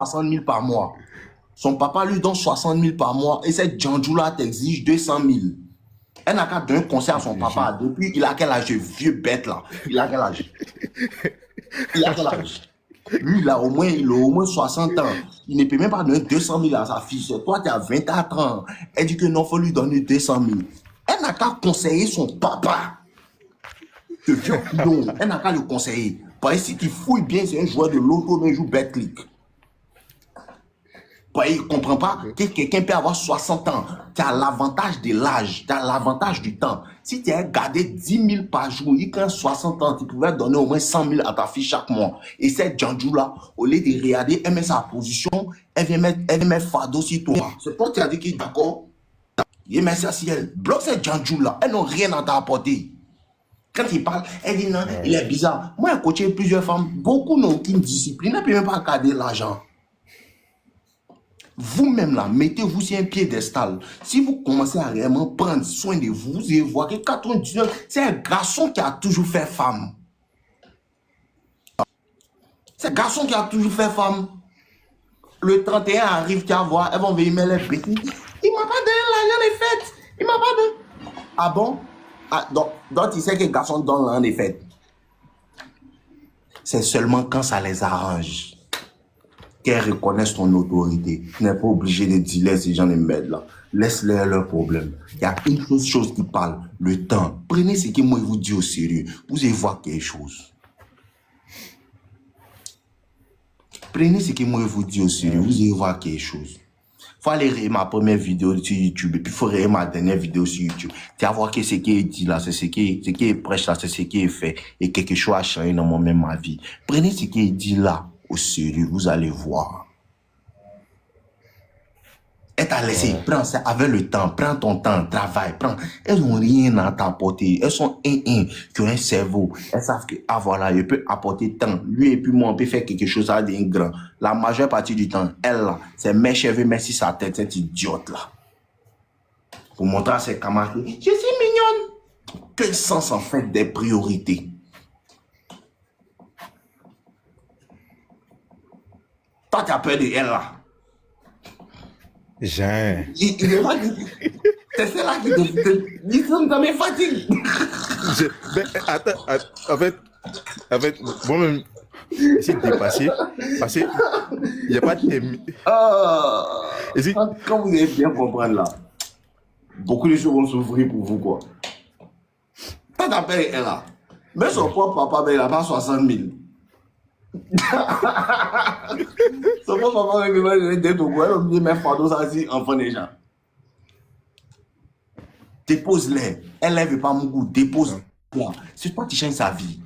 60 000 par mois. Son papa lui donne 60 000 par mois et cette Djandjou-là t'exige 200 000. Elle n'a qu'à donner conseil à son papa. Depuis, il a quel âge, vieux bête là? Il a quel âge? Il a quel âge? Lui, il a au moins 60 ans. Il ne peut même pas donner 200 000 à sa fille. Toi, tu as 24 ans. Elle dit que non, il faut lui donner 200 000. Elle n'a qu'à conseiller son papa. Que vieux bidon. Elle n'a qu'à le conseiller. Parce que si tu fouilles bien, c'est un joueur de loto, mais il joue BetClick. Il ne comprend pas que quelqu'un peut avoir 60 ans. Tu as l'avantage de l'âge, tu as l'avantage du temps. Si tu as gardé 10 000 par jour, il a 60 ans, tu pouvais donner au moins 100 000 à ta fille chaque mois. Et cette Djandjou-là, au lieu de regarder, elle met sa position, elle vient mettre fardeau sur toi. C'est toi qui as dit qu'il est d'accord. Il met ça sur elle. Bloque cette Djandjou-là, elles n'ont rien à t'apporter. Quand il parle, elle dit non, il est bizarre. Moi, j'ai coaché plusieurs femmes, beaucoup n'ont aucune discipline, elles ne peuvent même pas garder l'argent. Vous-même là, mettez-vous sur un piédestal. Si vous commencez à réellement prendre soin de vous, vous allez voir que 99, c'est un garçon qui a toujours fait femme. C'est un garçon qui a toujours fait femme. Le 31 arrive, tu vas voir, elles vont venir mettre les bêtises. Il m'a pas donné l'argent des fêtes. Il m'a pas donné. Ah bon? Ah, donc tu sais que les garçons donnent l'argent des fêtes. C'est seulement quand ça les arrange qu'elles reconnaissent ton autorité. Tu n'es pas obligé de dire laisse ces gens les mettre là. Laisse-les leurs problèmes. Il y a une chose qui parle, le temps. Prenez ce que moi je vous dis au sérieux. Vous allez voir quelque chose. Prenez ce que moi je vous dis au sérieux. Vous allez voir quelque chose. Il faut aller regarder ma première vidéo sur YouTube et puis il faut regarder ma dernière vidéo sur YouTube. Tu vas voir que ce qui est dit là, c'est ce qui est prêche là, c'est ce qui est fait. Et quelque chose a changé dans moi-même ma vie. Prenez ce qui est dit là au sérieux, vous allez voir. Elle t'a laissé, prends ça avec le temps, prends ton temps, travaille, prends. Elles n'ont rien à t'apporter, elles sont qui ont un cerveau. Elles savent que, ah voilà, je peux apporter tant. Lui et puis moi, on peut faire quelque chose à des grands. La majeure partie du temps, elle là, c'est mes cheveux, merci sa tête, cette idiote là. Pour montrer à ses camarades, je suis mignonne. Quel sens en fait des priorités? Toi, tu as peur de elle là. Jean. C'est celle-là qui te dit ça dans mes fatigues. Attends, en fait, moi-même, j'essaie de dépasser, parce qu'il n'y a pas de... Quand vous allez bien comprendre là, beaucoup de choses vont s'ouvrir pour vous, quoi. Quand t'appelles elle là, mais son propre papa, ben, il n'a pas 60 000. Son propre papa, il va lui dire tout quoi, il va me dire, mais fardeau, ça dit, enfant déjà. Dépose-les. Elle ne veut pas mon goût, dépose-les. C'est toi qui changes sa vie.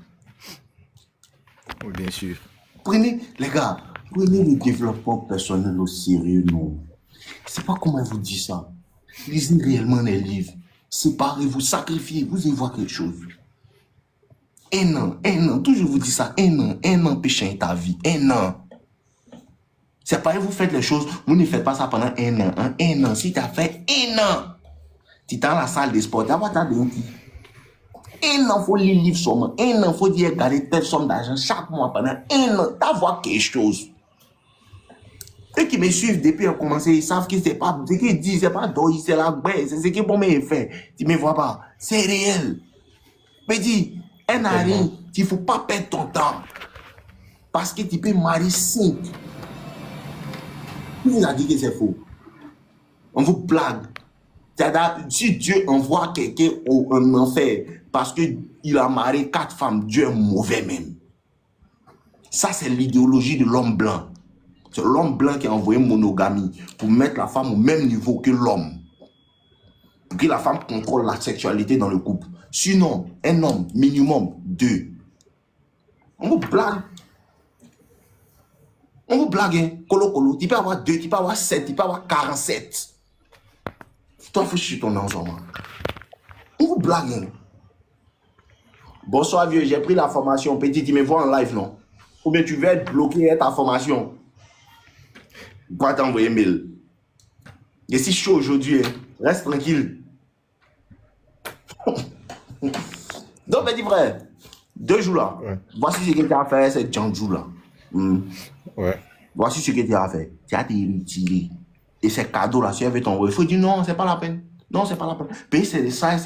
Oui, bien sûr. Prenez, les gars, prenez le développement personnel au sérieux, non. C'est pas comment elle vous dit ça. Lisez réellement les livres. Séparez-vous, sacrifiez, vous allez voir quelque chose. Un an, toujours vous dis ça, un an peut changer ta vie, un an. C'est pareil, vous faites les choses, vous ne faites pas ça pendant un an. Hein? Un an, si tu as fait un an, tu es dans la salle de sport, tu vas t'as un an, il faut lire le livre seulement. Un an, il faut dire garder telle somme d'argent chaque mois pendant un an, tu vas voir quelque chose. Ceux qui me suivent depuis ont commencé, ils savent que c'est pas, ce qu'ils disent, c'est pas d'oï, c'est la baisse, c'est ce que bon me fait. Tu me vois pas, c'est réel. Mais dis, un arrive, il ne faut pas perdre ton temps. Parce que tu peux marier 5. Qui vous a dit que c'est faux? On vous blague. Si Dieu envoie quelqu'un en enfer parce qu'il a marié 4 femmes, Dieu est mauvais même. Ça, c'est l'idéologie de l'homme blanc. C'est l'homme blanc qui a envoyé monogamie pour mettre la femme au même niveau que l'homme. Pour que la femme contrôle la sexualité dans le couple. Sinon, un homme, minimum 2. On vous blague. On vous blague, hein. Colo colo. Tu peux avoir 2, tu peux avoir 7, tu peux avoir 47. Toi, faut chuter ton ensemble. On vous blague, hein. Bonsoir, vieux, j'ai pris la formation. Petit, tu me vois en live, non? Ou bien tu veux être bloqué à ta formation. Pourquoi t'envoyer mail? Et si chaud aujourd'hui, hein. Reste tranquille. Donc, petit frère, 2 jours là. Ouais. Voici ce que tu as fait, c'est Djandjou là. Ouais. Voici ce que tu as fait. Tu as été retiré. Et ces cadeaux-là, si tu avais ton il faut dire non, c'est pas la peine. Non, c'est pas la peine. Payer, c'est ça.